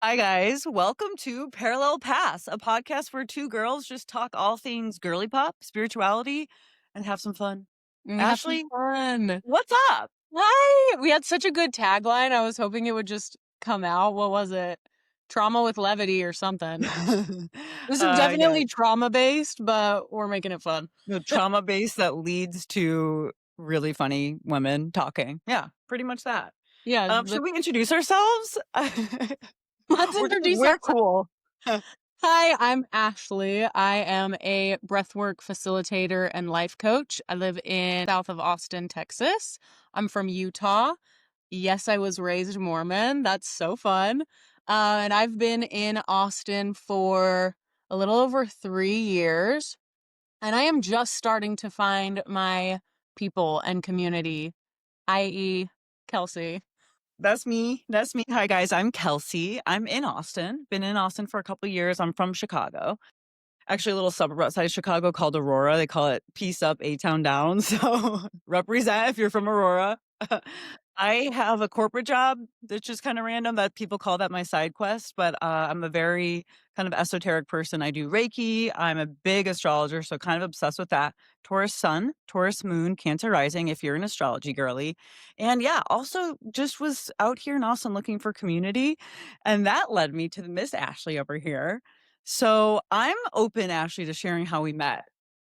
Hi, guys. Welcome to Parallel Paths, a podcast where two girls just talk all things girly pop, spirituality, and have some fun. Have some Ashley, fun. what's up? Hi. We had such a good tagline. I was hoping it would just come out. What was it? Trauma with levity or something. This is Yeah, definitely trauma based, but we're making it fun. the trauma base that leads to really funny women talking. Yeah, pretty much that. Yeah, Should we introduce ourselves? let's introduce We're ourselves. cool. Hi, I'm Ashley. I am a breathwork facilitator and life coach. I live in south of Austin, Texas. I'm from Utah. Yes, I was raised Mormon. That's so fun. And I've been in Austin for a little over 3 years. And I am just starting to find my people and community, i.e., Kelsey. That's me. That's me. Hi, guys. I'm Kelsey. I'm in Austin. Been in Austin for a couple of years. I'm from Chicago. Actually, a little suburb outside of Chicago called Aurora. They call it Peace Up, A-Town Down. So represent if you're from Aurora. I have a corporate job that's just kind of random that people call that my side quest, but I'm a very kind of esoteric person. I do Reiki. I'm a big astrologer, so kind of obsessed with that. Taurus sun, Taurus moon, Cancer rising, if you're an astrology girly. And yeah, also just was out here in Austin looking for community. And that led me to the Miss Ashley over here. So I'm open, Ashley, to sharing how we met.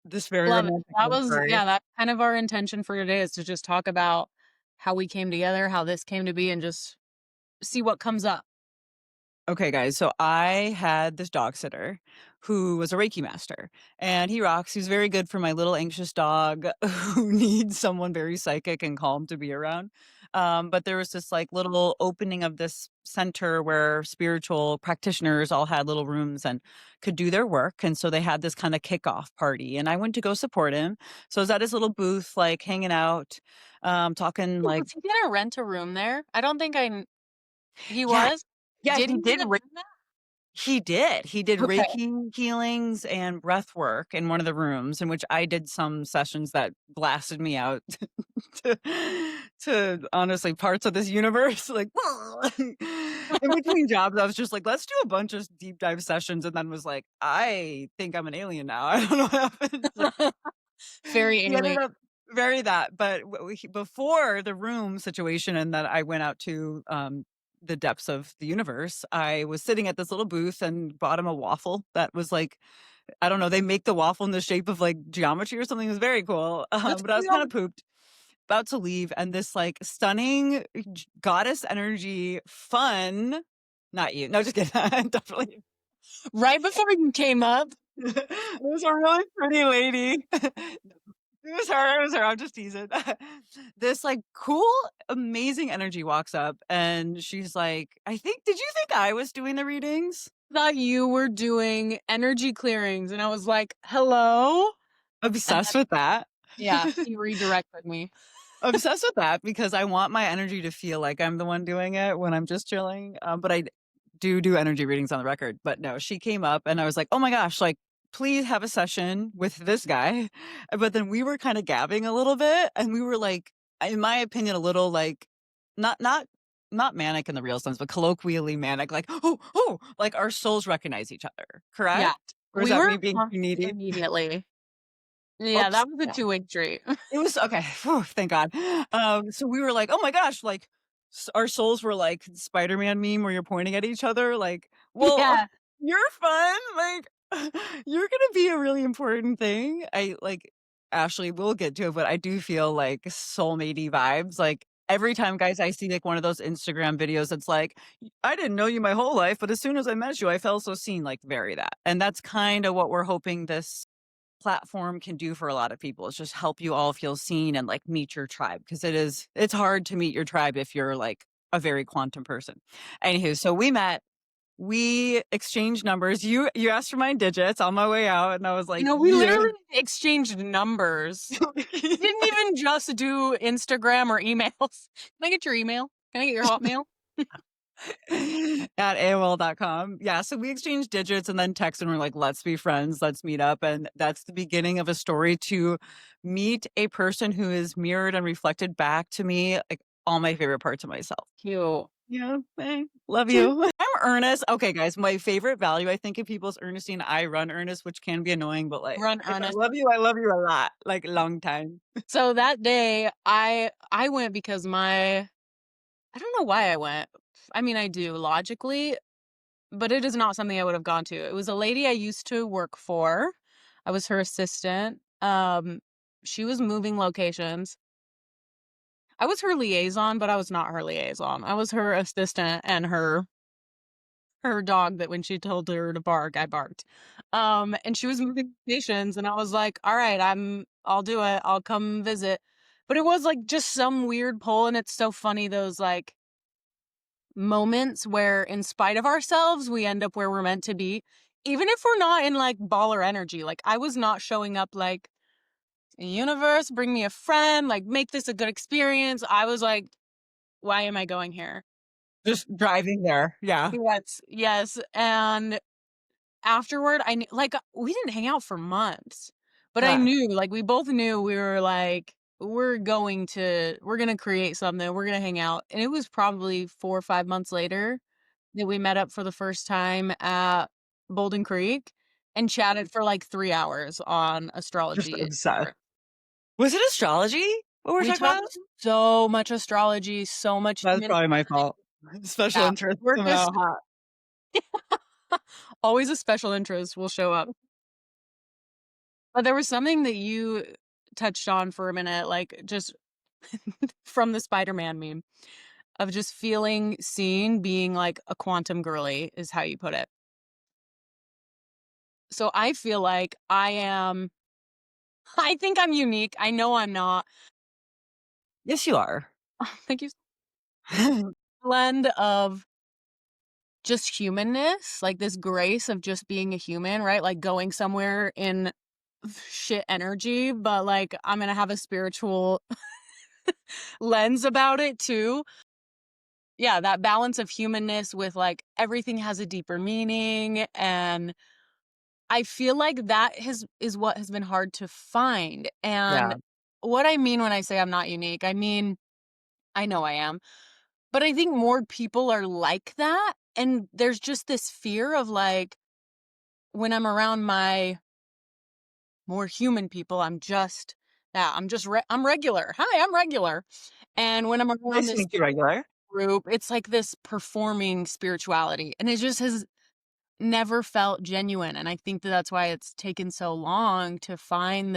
This very Love it. romantic That love was, story. yeah, that's kind of our intention for today is to just talk about how we came together, how this came to be, and just see what comes up. Okay, guys. So I had this dog sitter who was a Reiki master, and he rocks. He's very good for my little anxious dog who needs someone very psychic and calm to be around. But there was this like little opening of this center where spiritual practitioners all had little rooms and could do their work. And so they had this kind of kickoff party, and I went to go support him. So I was at his little booth, like hanging out, talking like, Was he gonna rent a room there? I don't think he yeah, was. yeah, Did he he did. even do that? He did. He did Okay. Reiki healings and breath work in one of the rooms in which I did some sessions that blasted me out to, to honestly parts of this universe. Like in between jobs, I was just like, let's do a bunch of deep dive sessions, and then was like, I think I'm an alien now. I don't know what happened. Very He ended alien. up very that, but before the room situation and that I went out to the depths of the universe, I was sitting at this little booth and bought him a waffle that was like, I don't know, they make the waffle in the shape of like geometry or something. It was very cool. That's But I was kind cute. of pooped, about to leave, and this like stunning goddess energy, fun. Not you. No, just kidding. Definitely. Right before you came up. It was a really pretty lady. It was her, it was her, I'm just teasing. This, like, cool, amazing energy walks up, and she's like, did you think I was doing the readings? Thought you were doing energy clearings, and I was like, "Hello?" And Obsessed then, with that. yeah, he redirected me. Obsessed with that because I want my energy to feel like I'm the one doing it when I'm just chilling, but I do energy readings on the record, but no, she came up and I was like, "Oh my gosh, like, please have a session with this guy." But then we were kinda gabbing a little bit, and we were, like, in my opinion, a little, like, not not not manic in the real sense, but colloquially manic, like, "Oh, oh," like our souls recognize each other, Yeah. correct? Or is We that were me being too connected needy? immediately. Yeah, Oops. that was a two-way street. It was okay. Phew, thank God. So we were like, "Oh my gosh!" Like our souls were like Spider-Man meme where you're pointing at each other. Like, well, Yeah. you're fun. Like, you're gonna be a really important thing. I like Ashley. We'll get to it, but I do feel like soulmatey vibes. Like every time, guys, I see like one of those Instagram videos. It's like, I didn't know you my whole life, but as soon as I met you, I felt so seen. Like, very that, and that's kind of what we're hoping this platform can do for a lot of people is just help you all feel seen and like meet your tribe because it's hard to meet your tribe if you're like a very quantum person. Anywho, so we met, we exchanged numbers. You asked for my digits on my way out, and I was like, We yeah. literally exchanged numbers. We didn't even just do Instagram or emails. Can I get your email? Can I get your Hotmail? At AOL.com. Yeah. So we exchanged digits and then text and we're like, let's be friends. Let's meet up. And that's the beginning of a story to meet a person who is mirrored and reflected back to me, like all my favorite parts of myself. Cute. Yeah. Love you. I'm earnest. Okay, guys, my favorite value, I think, in people's earnesty, I run earnest, which can be annoying, but, like, Run if earnest. I love you a lot, like, long time. So that day, I went because I don't know why I went. I mean, I do logically, but it is not something I would have gone to. It was a lady I used to work for. I was her assistant. She was moving locations. I was her liaison, but I was not her liaison. I was her assistant and her dog that when she told her to bark, I barked. And she was moving locations and I was like, "All right, I'll do it. I'll come visit." But it was like just some weird pull and it's so funny those like moments where in spite of ourselves, we end up where we're meant to be. Even if we're not in like baller energy. Like I was not showing up like universe, bring me a friend, like make this a good experience. I was like, why am I going here? Just driving there. Yeah. Yes, yes. And afterward, I knew like we didn't hang out for months, but I Yeah. knew like we both knew we were like we're gonna create something. We're gonna hang out, and it was probably 4 or 5 months later that we met up for the first time at Bolden Creek and chatted for like 3 hours on Just astrology. obsessed. Was it astrology? What we're We talking about? talked so much astrology, so much That's human. probably my fault. Special Yeah, interest we're somehow, just huh? always a special interest will show up. But there was something that you touched on for a minute, like just from the Spider-Man meme of just feeling seen, being like a quantum girly is how you put it. So I feel like I am, I think I'm unique. I know I'm not. Yes, you are. Thank you. Blend of just humanness, like this grace of just being a human, right? Like going somewhere in shit energy, but like I'm gonna have a spiritual lens about it too. Yeah, that balance of humanness with like everything has a deeper meaning. And I feel like that is what has been hard to find. And Yeah. what I mean when I say I'm not unique, I mean, I know I am, but I think more people are like that. And there's just this fear of like, when I'm around my more human people, I'm just, yeah, I'm regular. Hi, I'm regular. And when I'm around Nice to this meet you, regular. group, it's like this performing spirituality. And it just has never felt genuine. And I think that that's why it's taken so long to find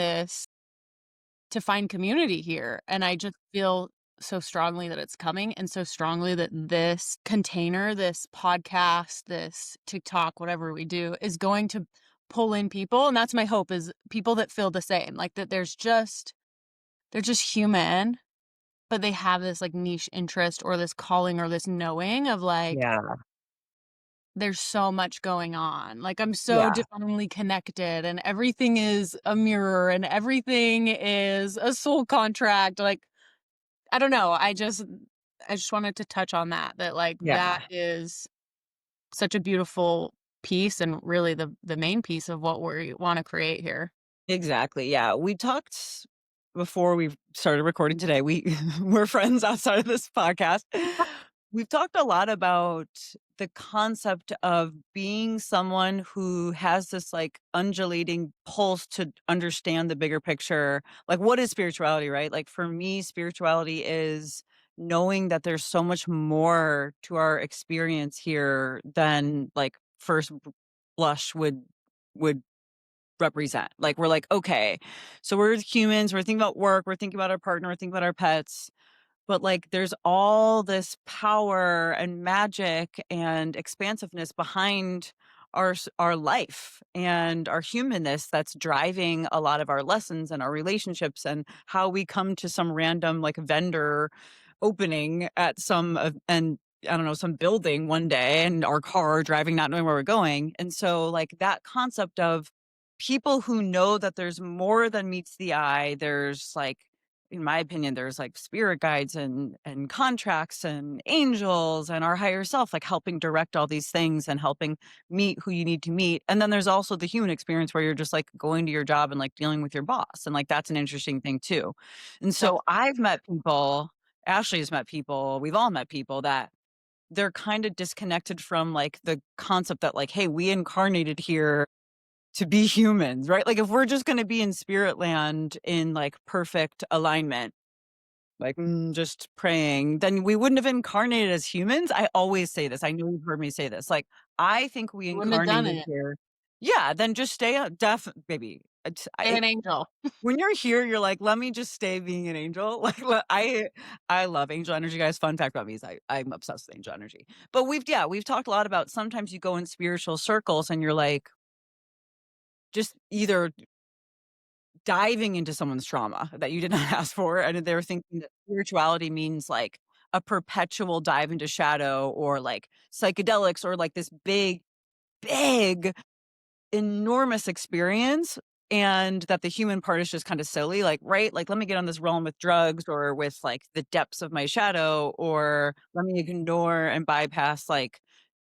community here. And I just feel so strongly that it's coming and so strongly that this container, this podcast, this TikTok, whatever we do, is going to pull in people. And that's my hope is people that feel the same, like that they're just human, but they have this like niche interest or this calling or this knowing of like, Yeah. there's so much going on. Like, I'm so Yeah. divinely connected, and everything is a mirror, and everything is a soul contract. Like, I don't know. I just wanted to touch on that, that like that Yeah. is such a beautiful piece and really the main piece of what we want to create here. Exactly, yeah. We talked before we started recording today. We're friends outside of this podcast. We've talked a lot about the concept of being someone who has this, like, undulating pulse to understand the bigger picture. Like, what is spirituality, right? Like, for me, spirituality is knowing that there's so much more to our experience here than, like, first blush would represent. Like, we're like, okay, so we're humans, we're thinking about work, we're thinking about our partner, we're thinking about our pets, but like there's all this power and magic and expansiveness behind our life and our humanness that's driving a lot of our lessons and our relationships and how we come to some random like vendor opening at and I don't know, some building one day and our car driving not knowing where we're going. And so like that concept of people who know that there's more than meets the eye, there's like in my opinion, there's like spirit guides and contracts and angels and our higher self, like helping direct all these things and helping meet who you need to meet. And then there's also the human experience where you're just like going to your job and like dealing with your boss. And like that's an interesting thing too. And Yeah. so I've met people, Ashley's met people, we've all met people that they're kind of disconnected from like the concept that like, hey, we incarnated here to be humans, right? Like if we're just going to be in spirit land in like perfect alignment, like just praying, then we wouldn't have incarnated as humans. I always say this. I know you've heard me say this. Like I think we Wouldn't have done incarnated it. here. Yeah, then just stay deaf, baby. Stay an angel. When you're here, you're like, let me just stay being an angel. Like I love angel energy, guys. Fun fact about me is I'm obsessed with angel energy. But we've talked a lot about sometimes you go in spiritual circles and you're like just either diving into someone's trauma that you did not ask for, and they're thinking that spirituality means like a perpetual dive into shadow or like psychedelics or like this big enormous experience, and that the human part is just kind of silly, like, right? Like, let me get on this realm with drugs or with like the depths of my shadow, or let me ignore and bypass like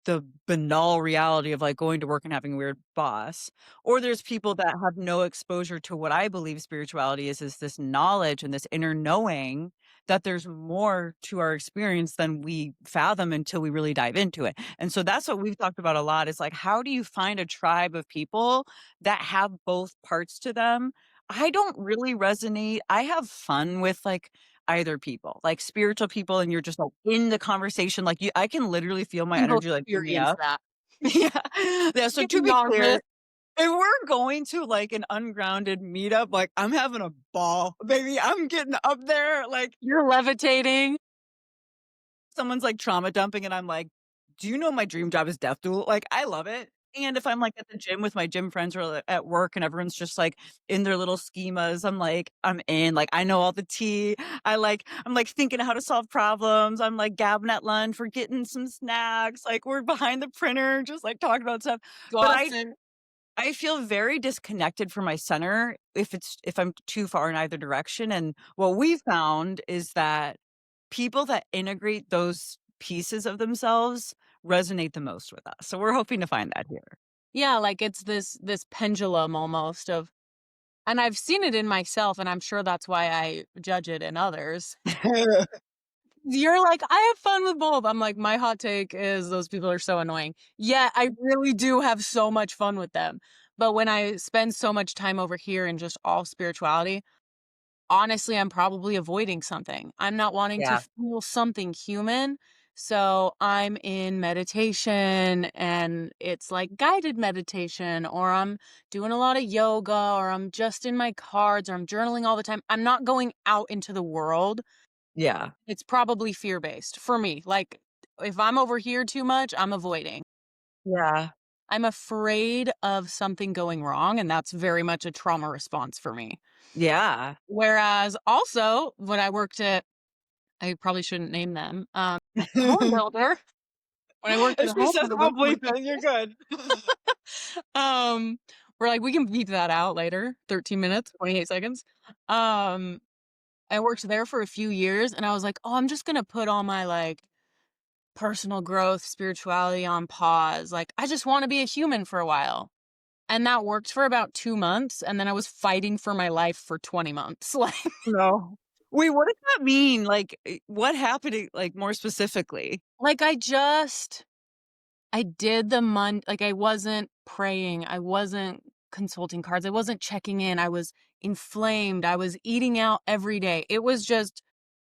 the banal reality of like going to work and having a weird boss. Or there's people that have no exposure to what I believe spirituality is this knowledge and this inner knowing that there's more to our experience than we fathom until we really dive into it. And so that's what we've talked about a lot is like, how do you find a tribe of people that have both parts to them? I don't really resonate. I have fun with like either people, like spiritual people, and you're just like in the conversation. Like I can literally feel my We both energy like bring me experience up. that. Yeah. Yeah. So to Getting be nauseous. clear, if we're going to like an ungrounded meetup, like I'm having a ball, baby. I'm getting up there. Like You're levitating. someone's like trauma dumping and I'm like, "Do you know my dream job is death duel?" Like, I love it. And if I'm like at the gym with my gym friends or like, at work and everyone's just like in their little schemas, I'm like, I'm in. Like, I know all the tea. I'm like thinking of how to solve problems. I'm like gabbing at lunch. We're getting some snacks. Like, we're behind the printer, just like talking about stuff. But Exhausted. I feel very disconnected from my center if I'm too far in either direction. And what we found is that people that integrate those pieces of themselves resonate the most with us. So we're hoping to find that here. Yeah, like it's this pendulum almost of, and I've seen it in myself, and I'm sure that's why I judge it in others. You're like, "I have fun with both." I'm like, "My hot take is those people are so annoying." Yeah, I really do have so much fun with them. But when I spend so much time over here in just all spirituality, honestly, I'm probably avoiding something. I'm not wanting to Yeah. feel something human. So I'm in meditation and it's like guided meditation, or I'm doing a lot of yoga, or I'm just in my cards, or I'm journaling all the time. I'm not going out into the world. Yeah. It's probably fear based for me. Like if I'm over here too much, I'm avoiding. Yeah. I'm afraid of something going wrong. And that's very much a trauma response for me. Yeah. Whereas also when I worked at, I probably shouldn't name them, home builder, when I worked at If a she home says builder I'll before bleep it, you're good. um, we're like, "We can beep that out later, 13 minutes, 28 seconds." Um, I worked there for a few years and I was like, "Oh, I'm just gonna put all my, like, personal growth, spirituality on pause. Like, I just wanna be a human for a while." And that worked for about 2 months, and then I was fighting for my life for 20 months. No. Wait, what does that mean? Like, what happened, like, more specifically? Like, I did like, I wasn't praying, I wasn't consulting cards, I wasn't checking in, I was inflamed, I was eating out every day. It was just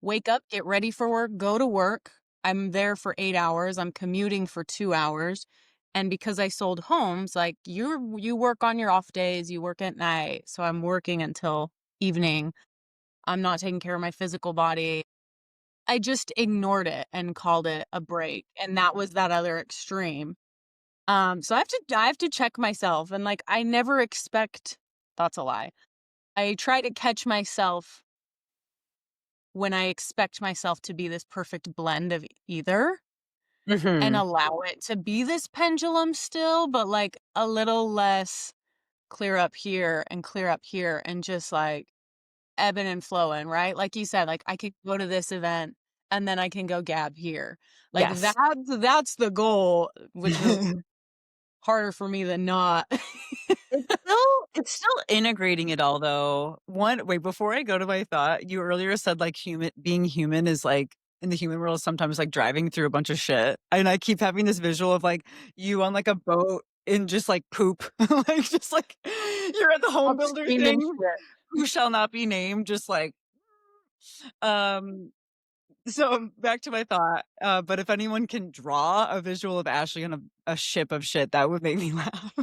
wake up, get ready for work, go to work. I'm there for 8 hours, I'm commuting for 2 hours, and because I sold homes, like, you work on your off days, you work at night, so I'm working until evening. I'm not taking care of my physical body. I just ignored it and called it a break, and that was that other extreme. So I have to check myself, and, like, I never expect, that's a lie. I try to catch myself when I expect myself to be this perfect blend of either, and Mhm. allow it to be this pendulum still, but, like, a little less clear up here and clear up here and just, like, ebbing and flowing, right? Like you said, like, I could go to this event and then I can go gab here. Like, Yes. that's the goal, which is harder for me than not. It's still integrating it all though. One wait, before I go to my thought, you earlier said like being human is like in the human world is sometimes, like, driving through a bunch of shit, and I keep having this visual of, like, you on, like, a boat in just, like, poop, like, just, like, you're at the home builder Upstream and thing, shit. who shall not be named, just, like, um so back to my thought, but if anyone can draw a visual of Ashley on a ship of shit, that would make me laugh.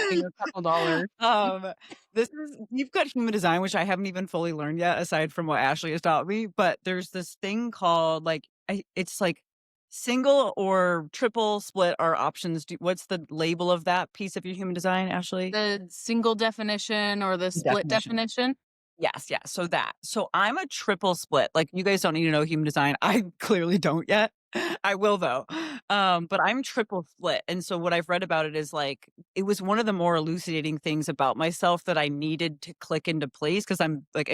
Paying a couple dollars. Um, this is you've got human design, which I haven't even fully learned yet, aside from what Ashley has taught me, but there's this thing called, like, it's like single or triple split are options. What's the label of that piece of your human design, Ashley? The single definition or the split Definition. definition? Yes, yes, so that. So I'm a triple split, like, you guys don't need to know human design, I clearly don't yet. I will though. But I'm triple split, and so what I've read about it is, like, it was one of the more elucidating things about myself that I needed to click into place because 'cause I'm, like,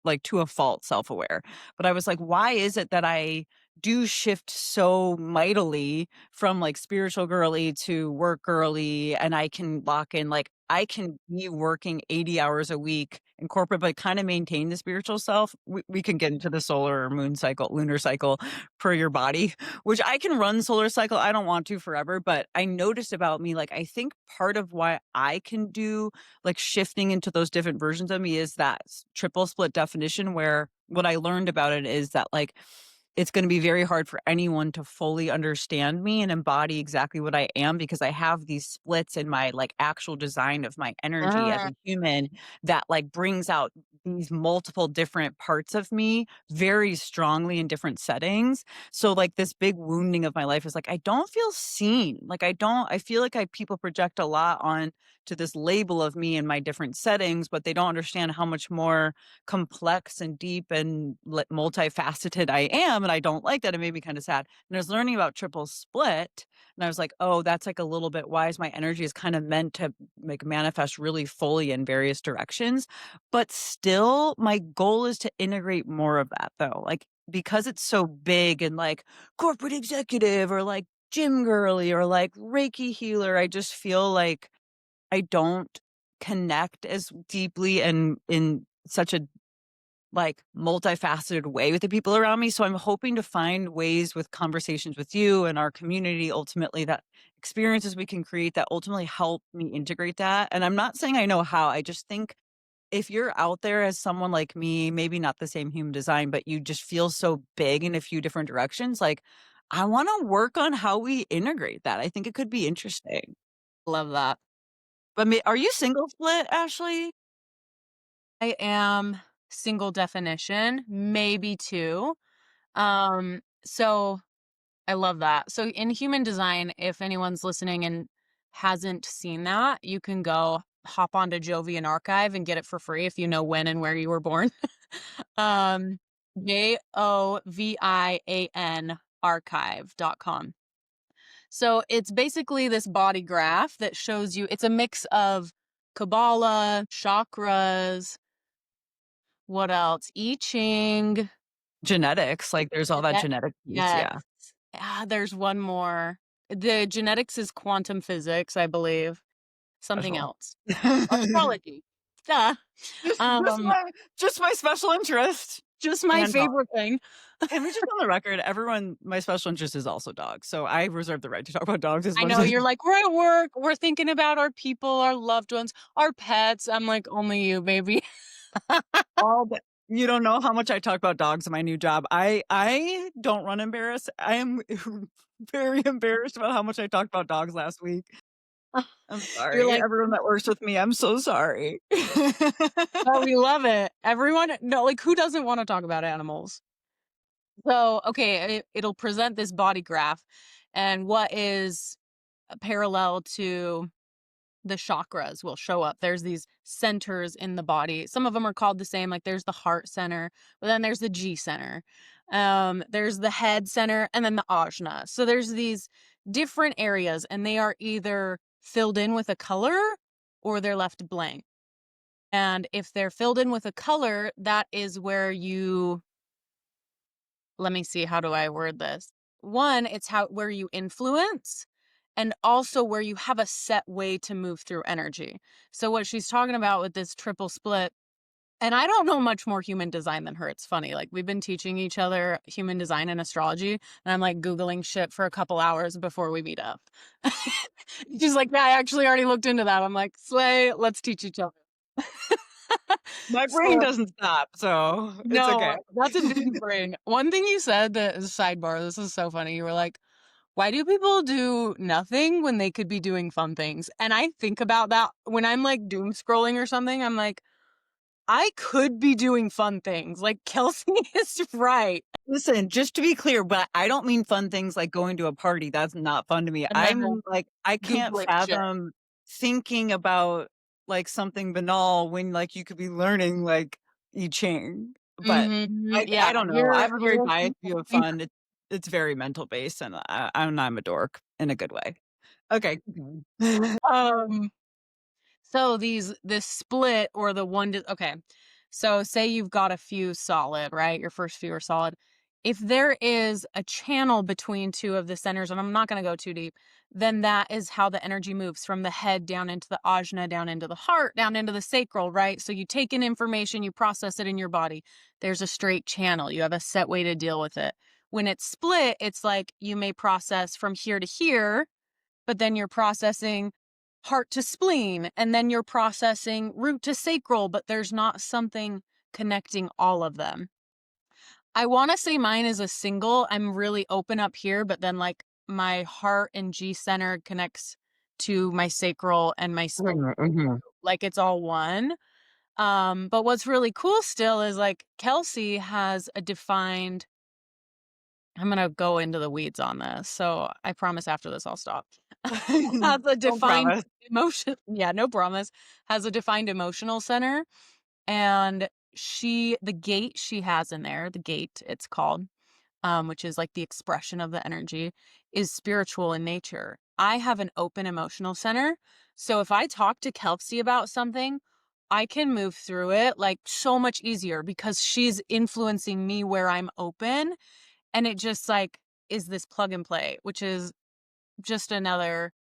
like, to a fault self-aware. But I was like, "Why is it that I do shift so mightily from, like, spiritual girly to work girly, and I can lock in, like, I can be working 80 hours a week in corporate, but kinda maintain the spiritual self." We can get into the solar or moon cycle lunar cycle per your body, which I can run solar cycle, I don't want to forever, but I noticed about me, like, I think part of why I can do, like, shifting into those different versions of me is that triple split definition where what I learned about it is that, like, it's gonna be very hard for anyone to fully understand me and embody exactly what I am because I have these splits in my, like, actual design of my energy as Ah. a human that, like, brings out these multiple different parts of me very strongly in different settings. So, like, this big wounding of my life is, like, I don't feel seen. Like, I feel like people project a lot on to this label of me in my different settings, but they don't understand how much more complex and deep and multifaceted I am, and I don't like that. It made me kind of sad. And I was learning about triple split, and I was like, "Oh, that's like a little bit why is my energy is kind of meant to like manifest really fully in various directions." But still, my goal is to integrate more of that though. Like because it's so big and like corporate executive or like gym girly or like Reiki healer, I just feel like I don't connect as deeply and in such a like multifaceted way with the people around me. So I'm hoping to find ways with conversations with you and our community ultimately that experiences we can create that ultimately help me integrate that. And I'm not saying I know how. I just think if you're out there as someone like me, maybe not the same human design, but you just feel so big in a few different directions, like I want to work on how we integrate that. I think it could be interesting. Love that. But are you single split, Ashley? I am single definition, maybe two. So I love that. So in human design, if anyone's listening and hasn't seen that, you can go hop onto Jovian Archive and get it for free if you know when and where you were born. um Jovian archive.com. So it's basically this body graph that shows you it's a mix of Kabbalah, chakras, what else? I Ching. Genetics, like there's all that Genet genetic piece, Yes. yeah. There's one more. The genetics is quantum physics, I believe. Something Special. else. Astrology. Duh. Just just Um, my just my special interest. just my And dog. favorite thing. Can we just on the record, everyone my special interest is also dogs, so I reserve the right to talk about dogs as I much as know, I you're like, "We're at work, we're thinking about our people, our loved ones, our pets." I'm like, "Only you, baby." all the you don't know how much I talk about dogs in my new job. I don't run embarrassed. I am very embarrassed about how much I talked about dogs last week. I'm You're sorry, like, everyone that works with me, I'm so sorry. "Oh, we love it." Everyone no, like, who doesn't wanna talk about animals? So, okay, it'll present this body graph, and what is parallel to the chakras will show up. There's these centers in the body. Some of them are called the same, like there's the heart center, but then there's the G center. There's the head center, and then the ajna. So there's these different areas, and they are either filled in with a color or they're left blank. And if they're filled in with a color, that is where you let me see, how do I word this? One, it's how where you influence and also where you have a set way to move through energy. So what she's talking about with this triple split And I don't know much more human design than her. It's funny. Like, we've been teaching each other human design and astrology, and I'm like Googling shit for a couple hours before we meet up. She's like, yeah, I actually already looked into that. I'm like, slay, let's teach each other. My brain So, doesn't stop, so it's no, okay. that's a big brain. One thing you said that is sidebar, this is so funny. You were like, why do people do nothing when they could be doing fun things? And I think about that when I'm like doom scrolling or something. I'm like, I could be doing fun things. Like, Kelsey is right. Listen, just to be clear, but I don't mean fun things like going to a party. That's not fun to me. And I then mean, like, I can't Googling shit. fathom thinking about like something banal when like you could be learning like I Ching. But Yeah, I don't know. I have a very biased view of fun. It's very mental based, and I'm a dork in a good way. Okay. Keep going. um so this split or the one okay. So say you've got a few solid, right? Your first few are solid. If there is a channel between two of the centers, and I'm not going to go too deep, then that is how the energy moves from the head down into the ajna, down into the heart, down into the sacral, right? So you take in information, you process it in your body. There's a straight channel. You have a set way to deal with it. When it's split, it's like you may process from here to here, but then you're processing heart to spleen, and then you're processing root to sacral, but there's not something connecting all of them. I want to say mine is a single. I'm really open up here, but then like my heart and G center connects to my sacral and my spleen. Mhm. Like, it's all one. But what's really cool still is like Kelsey has a defined, I'm gonna go into the weeds on this, so I promise after this I'll stop. Has a Don't defined promise. emotion, yeah, no promise. Has a defined emotional center, and the gate she has in there, the gate it's called, which is like the expression of the energy, is spiritual in nature. I have an open emotional center, so if I talk to Kelsey about something, I can move through it like so much easier because she's influencing me where I'm open, and it just like is this plug and play, which is just another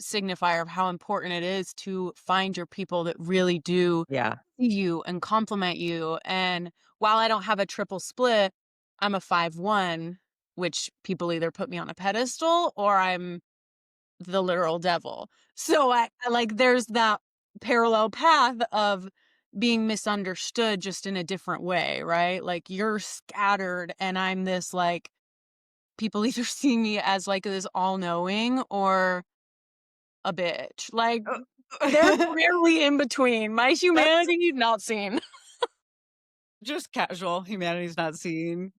signifier of how important it is to find your people that really do Yeah. see you and compliment you. And while I don't have a triple split, I'm a 5-1, which people either put me on a pedestal or I'm the literal devil. So I like there's that parallel path of being misunderstood just in a different way, right? Like, you're scattered and I'm this like people either see me as like this all-knowing or a bitch. Like, there's Oh. rarely in between. My That's humanity not seen. just casual. Humanity's not seen.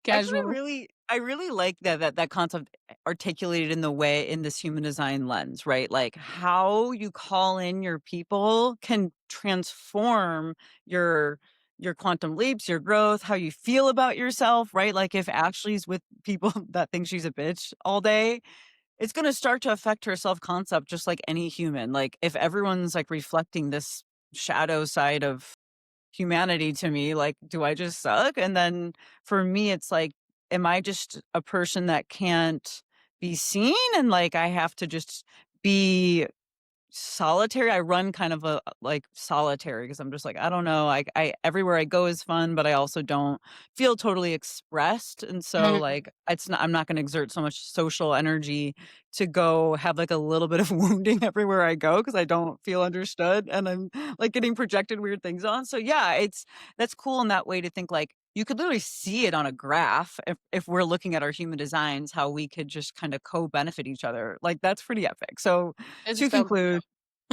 Actually, Casual. I really like that concept articulated in the way in this human design lens, right? Like how you call in your people can transform your your quantum leaps, your growth, how you feel about yourself, right? Like if Ashley's with people that think she's a bitch all day, it's going to start to affect her self-concept just like any human. Like if everyone's like reflecting this shadow side of humanity to me, like, do I just suck? And then for me, it's like, am I just a person that can't be seen? And like, I have to just be solitary. I run kind of a like solitary because I'm just like, I don't know. I everywhere I go is fun, but I also don't feel totally expressed. And so Mhm. like it's not I'm not gonna exert so much social energy to go have like a little bit of wounding everywhere I go because I don't feel understood and I'm like getting projected weird things on. So yeah, it's that's cool in that way to think like you could literally see it on a graph if we're looking at our human designs, how we could just kind of co-benefit each other. Like that's pretty epic. So It's to so conclude,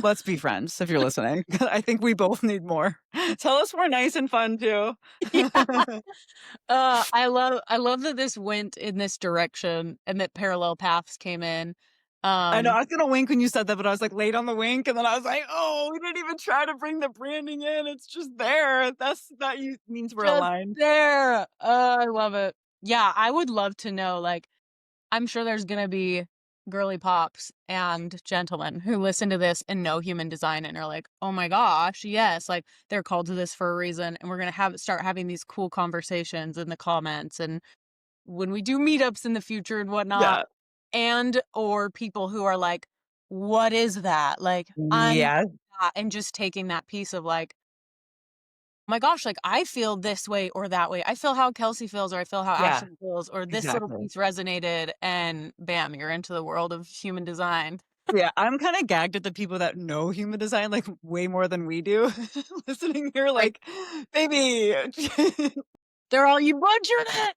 let's be friends if you're listening. I think we both need more. Tell us we're nice and fun too. yeah. I love that this went in this direction and that parallel paths came in. I know Um I was gonna wink when you said that, but I was like late on the wink, and then I was like, "Oh, we didn't even try to bring the branding in. It's just there. That means we're just aligned." there. I love it. Yeah, I would love to know, like, I'm sure there's gonna be girly pops and gentlemen who listen to this and know human design and are like, oh my gosh, yes, like they're called to this for a reason. And we're gonna start having these cool conversations in the comments and when we do meetups in the future and whatnot. Yeah. And or people who are like, what is that? Like, I'm Yeah. that, and just taking that piece of like, my gosh, like I feel this way or that way. I feel how Kelsey feels, or I feel how Yeah, Ashley feels, or this little exactly. piece resonated, and bam, you're into the world of human design. Yeah, I'm kinda gagged at the people that know human design, like, way more than we do, listening here, Like, like, "Baby, they're all, you butchered it.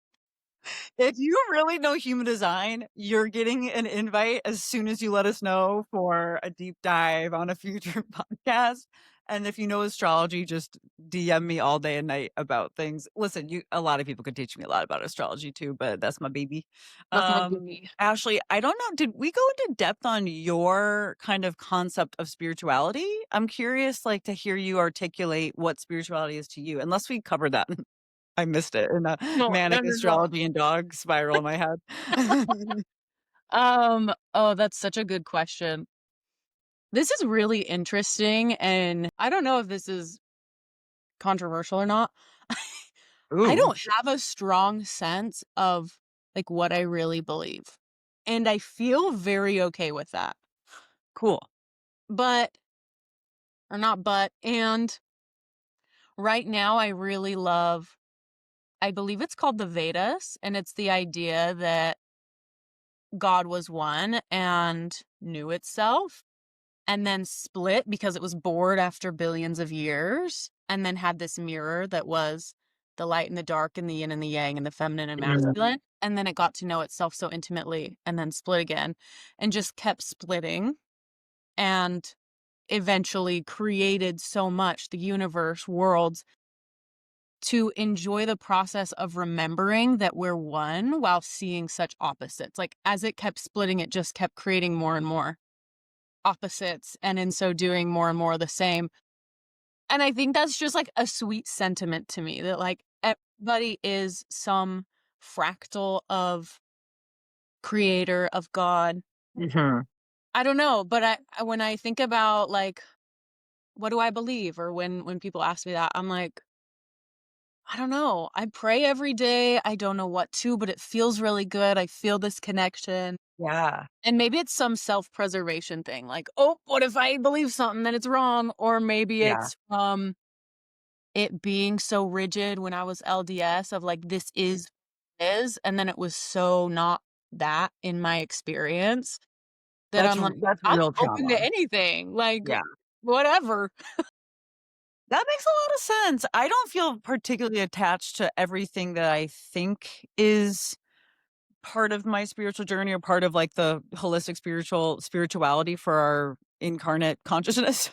if you really know human design, you're getting an invite as soon as you let us know for a deep dive on a future podcast, and if you know astrology, just DM me all day and night about things. Listen, you a lot of people could teach me a lot about astrology too, but that's my baby. That's my baby. Ashley, I don't know, did we go into depth on your kind of concept of spirituality? I'm curious, like, to hear you articulate what spirituality is to you, unless we covered that. I missed it in a No, no, manic no, no. astrology and dog spiral in my head. Oh, that's such a good question. This is really interesting, and I don't know if this is controversial or not. I Ooh, don't have a strong sense of like what I really believe. And I feel very okay with that. cool. But, or not but, and right now I really love, I believe it's called the Vedas, and it's the idea that God was one and knew itself and then split because it was bored after billions of years, and then had this mirror that was the light and the dark and the yin and the yang and the feminine and Mhm. masculine, and then it got to know itself so intimately and then split again and just kept splitting, and eventually created so much, the universe, worlds, to enjoy the process of remembering that we're one while seeing such opposites. Like as it kept splitting, it just kept creating more and more opposites, and in so doing more and more of the same. And I think that's just like a sweet sentiment to me, that like everybody is some fractal of creator, of God. Mhm. I don't know, but when I think about like what do I believe, or when people ask me that, I'm like, I don't know. I pray every day. I don't know what to, but it feels really good. I feel this connection. Yeah, And maybe it's some self-preservation thing, like, oh, what if I believe something then it's wrong? Or maybe yeah. it's from it being so rigid when I was LDS, of like, this is, and then it was so not that in my experience, that I'm like, That's I'm real open to trauma. anything, like, Yeah. whatever. That makes a lot of sense. I don't feel particularly attached to everything that I think is part of my spiritual journey, or part of like the holistic spirituality for our incarnate consciousness.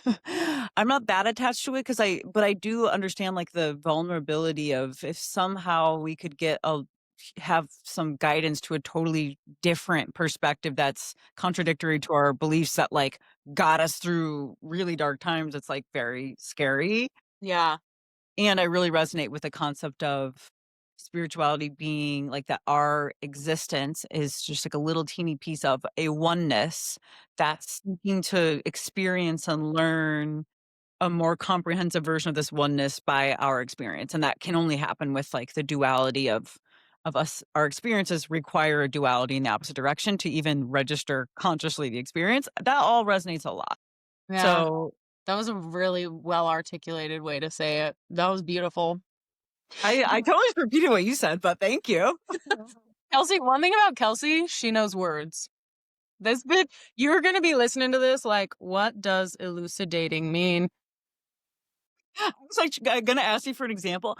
I'm not that attached to it, because but I do understand like the vulnerability of, if somehow we could have some guidance to a totally different perspective that's contradictory to our beliefs, that like got us through really dark times. It's like very scary. Yeah. And I really resonate with the concept of spirituality being like that our existence is just like a little teeny piece of a oneness that's seeking to experience and learn a more comprehensive version of this oneness by our experience. And that can only happen with like the duality of us. Our experiences require a duality in the opposite direction to even register consciously the experience. That all resonates a lot. Yeah. So That was a really well articulated way to say it. That was beautiful. I totally just repeated what you said, but thank you. Kelsey, one thing about Kelsey, she knows words. This bit, you're gonna be listening to this like, what does elucidating mean? I was like gonna ask you for an example.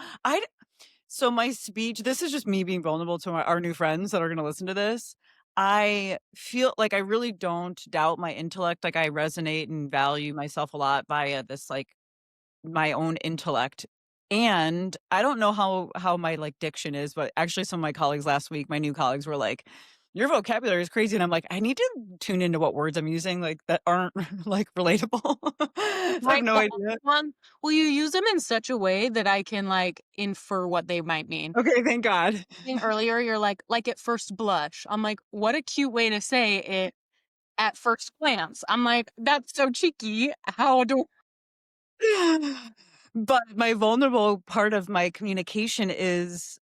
So my speech, this is just me being vulnerable to our new friends that are gonna listen to this. I feel like I really don't doubt my intellect. Like, I resonate and value myself a lot via this, like, my own intellect. And I don't know how my, like, diction is, but actually some of my colleagues last week, my new colleagues, were like, "Your vocabulary is crazy." And I'm like, "I need to tune into what words I'm using, like, that aren't, like, relatable." So I have Right, no the idea. one, will you use them in such a way that I can like infer what they might mean? Okay, thank God. Saying earlier, you're like at first blush. I'm like, what a cute way to say it at first glance. I'm like, that's so cheeky. How do But my vulnerable part of my communication is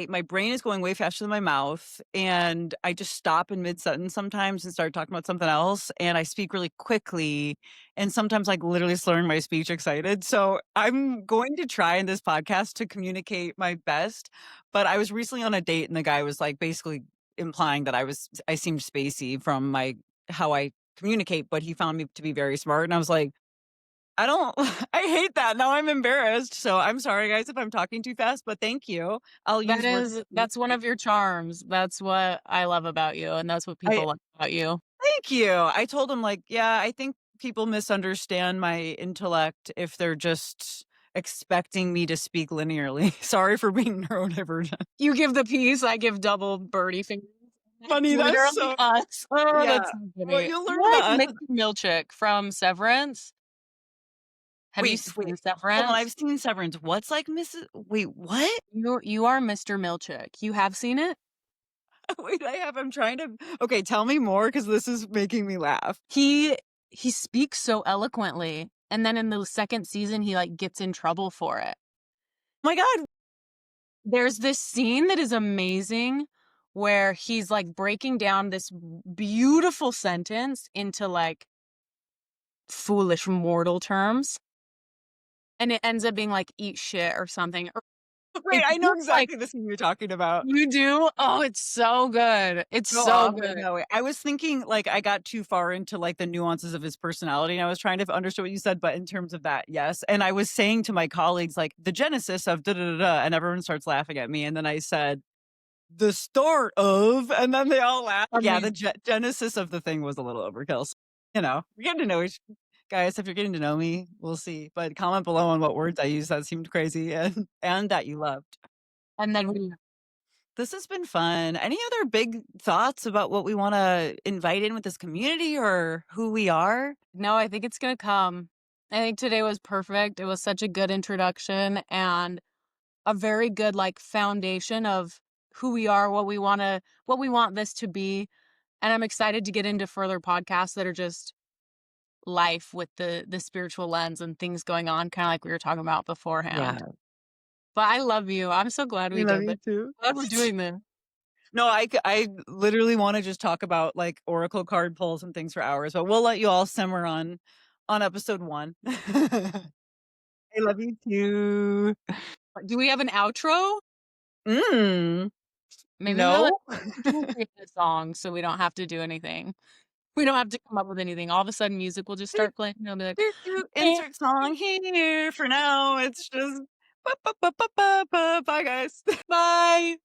my brain is going way faster than my mouth, and I just stop in mid-sentence sometimes and start talking about something else, and I speak really quickly, and sometimes, like, literally slurring my speech excited, so I'm going to try in this podcast to communicate my best, but I was recently on a date, and the guy was, like, basically implying that I seemed spacey from my how I communicate, but he found me to be very smart, and I was like, I don't I hate that, now I'm embarrassed, so I'm sorry, guys, if I'm talking too fast, but thank you. I'll use words to That's one communicate. of your charms. That's what I love about you, and that's what I people like about you. Thank you. I told him, like, "Yeah, I think people misunderstand my intellect if they're just expecting me to speak linearly. Sorry for being neurodivergent." You give the peace, I give double birdie fingers. That's Funny, that's literally so us. Oh, that's yeah. so Well, funny. you'll learn You're like about us. Mr. Milchick from Severance. Have you Wait, seen hold on, Severance? I've seen Severance. What's like Mrs. Wait, what? You are Mr. Milchick. You have seen it? Wait, I'm trying to okay, tell me more because this is making me laugh. He he speaks so eloquently, and then in the second season, he, like, gets in trouble for it. My god. There's this scene that is amazing where he's, like, breaking down this beautiful sentence into, like, foolish mortal terms, and it ends up being, like, "eat shit" or something, or Wait, it's I know just, like exactly the scene you're talking about. you do? Oh, it's so good. It's Go so off, but good. no, I was thinking, like, I got too far into, like, the nuances of his personality, and I was trying to understand what you said, but in terms of that, yes, and I was saying to my colleagues, like, "The genesis of da da da da," and everyone starts laughing at me, and then I said, "The start of," and then they all laughed. Yeah, the Amazing. genesis of the thing was a little overkill, so, we're getting to know each guys, if you're getting to know me, we'll see, but comment below on what words I used that seemed crazy and that you loved. And then we This has been fun. Any other big thoughts about what we wanna invite in with this community or who we are? no, I think it's gonna come. I think today was perfect. It was such a good introduction and a very good, like, foundation of who we are, what we want this to be, and I'm excited to get into further podcasts that are just life with the spiritual lens and things going on, kinda like we were talking about Yeah, beforehand. But I love you. I'm so glad we we love did you this. too. Glad we're doing this. No, I literally wanna just talk about, like, oracle card pulls and things for hours, but we'll let you all simmer on episode 1. I love you too. Do we have an outro? Mm, Maybe no? we'll create a song so we don't have to do anything. We don't have to come up with anything. All of a sudden, music will just Doot, start playing, and it'll be like, doot, doot, "Eh." insert song here. For now, it's just ba ba ba ba ba ba. Bye, guys. "Bye."